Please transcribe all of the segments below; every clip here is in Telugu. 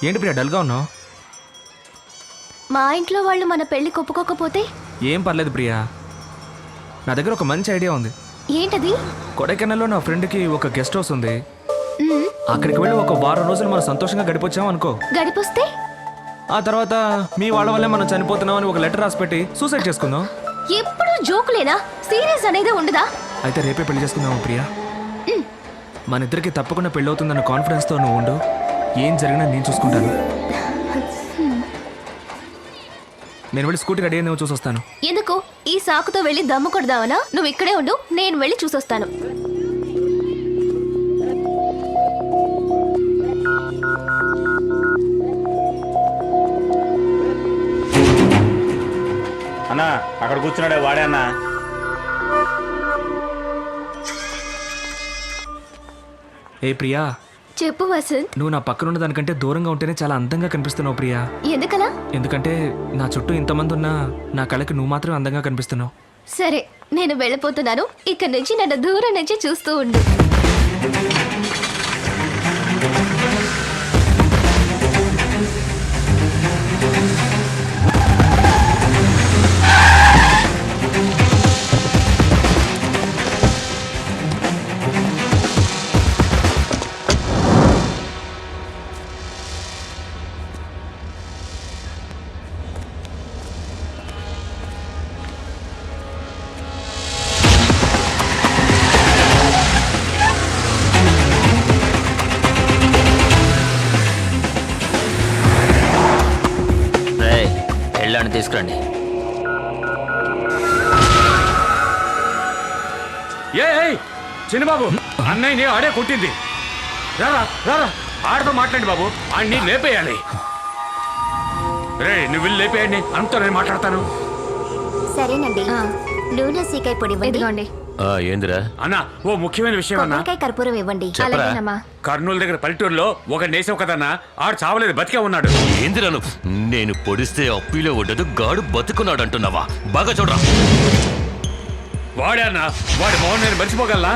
ఏంటి ప్రియా డల్గా ఉన్నావు? మా ఇంట్లో వాళ్ళు మన పెళ్లి ఒప్పుకోకపోతే? ఏం పర్లేదు ప్రియా, నా దగ్గర ఒక మంచి ఐడియా ఉంది. ఏంటది? కొడైకెనాల్లో నా ఫ్రెండ్కి ఒక గెస్ట్ హౌస్ ఉంది. అక్కడికి వెళ్ళి ఒక వారం రోజులు మనం సంతోషంగా గడిపొచ్చాం అనుకో. గడిపొస్తే ఆ తర్వాత మీ వాళ్ళ వల్లే మనం చనిపోతున్నాం అని ఒక లెటర్ రాసి పెట్టి సూసైడ్ చేసుకుందాం. ఎప్పుడు జోకులేనా? సీరియస్ అనేది ఉండదా? అయితే రేపే పెళ్లి చేసుకుందాం ప్రియా. మన ఇద్దరికి తప్పకుండా పెళ్ళి అవుతుందన్న కాన్ఫిడెన్స్తో నువ్వు ఉండు. ఏం జరిగినా నేను చూసుకుంటాను. నేను వెళ్ళి స్కూటీ రెడీ అయ్యి చూసి వస్తాను. ఎందుకు? ఈ సాకుతో వెళ్ళి దమ్ము కొడదావనా? నువ్వు ఇక్కడే ఉండు, నేను వెళ్ళి చూసొస్తాను. అన్నా అక్కడ కూర్చున్నాడే వాడే అన్నా. ఏ ప్రియా, చెప్పు వసంత్. నువ్వు నా పక్కన ఉన్న దానికంటే దూరంగా ఉంటేనే చాలా అందంగా కనిపిస్తున్నావు ప్రియా. ఎందుకలా? ఎందుకంటే నా చుట్టూ ఇంతమంది ఉన్నా నా కళ్ళకి నువ్వు మాత్రం అందంగా కనిపిస్తున్నావు. సరే, నేను వెళ్ళిపోతున్నాను. ఇక్కడ నుంచి నన్ను దూరం నుంచి చూస్తూ ఉండు. పెళ్ళాన్ని తీసుకురండి. చిన్నబాబు, అన్నయ్యని ఆడే కొట్టింది. రారా రారా, ఆడతో మాట్లాడి బాబు, ఆడిని లేపేయాలి. రే నువ్వు వెళ్ళి లేపేయండి, అంతా నేను మాట్లాడతాను. సరేనండి. నూనె సీకాయ పొడి ఇవ్వండి. ఏందిరా అన్న, ఓ ముఖ్యమైన విషయం అన్న. కొబ్బరికాయ కర్పూరం ఇవ్వండి. కర్నూలు దగ్గర పల్లెటూరులో ఒక నేసం కదన్నా, ఆడు చావలేదు, బతికే ఉన్నాడు. ఏందిరాను, నేను పొడిస్తే అప్పిలో ఉండదు, గాడు బతుకున్నాడు అంటున్నావా? బాగా చూడరా. వాడే అన్న, వాడి మొహం నేను మర్చిపోగలనా?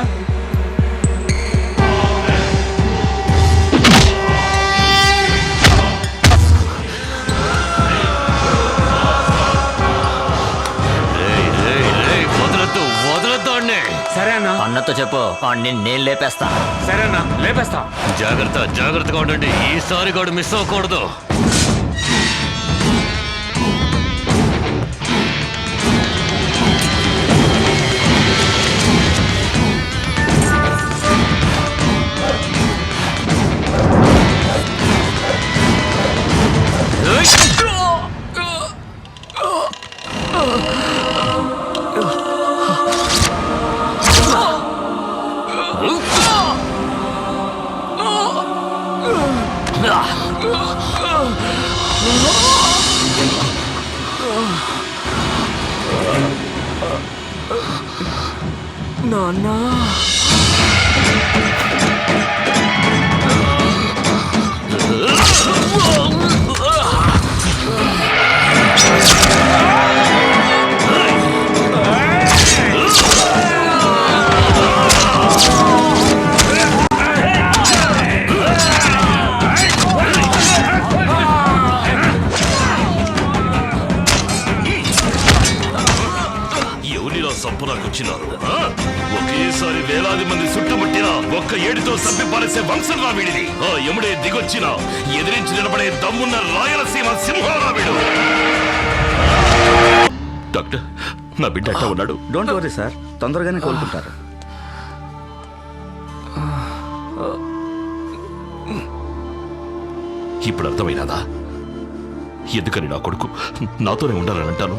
సరే అన్న. అన్నతో చెప్పు, నేను లేపేస్తా. సరే అన్న, లేపేస్తా. జాగ్రత్తగా ఉండండి, ఈసారి గాడు మిస్ అవ్వకూడదు. నాన్నా, సంపరాకొచ్చినారు. ఒకేసారి వేలాది మంది చుట్టుముట్టిన ఒక్క ఏడుతో సభ్య పారేసే వంశం రా వీడిది. ఆ యముడే దిగొచ్చిన ఎదిరించి నిలబడే దమ్మున్న రాయలసీమ సింహారా వీడు. డాక్టర్, నా బిడ్డ ఎట్లా ఉన్నాడు? డోంట్ వరీ సార్, తొందరగానే కోలుకుంటారు. ఇప్పుడు అర్థమైనదా ఎందుకని నా కొడుకు నాతోనే ఉండాలని అంటాను?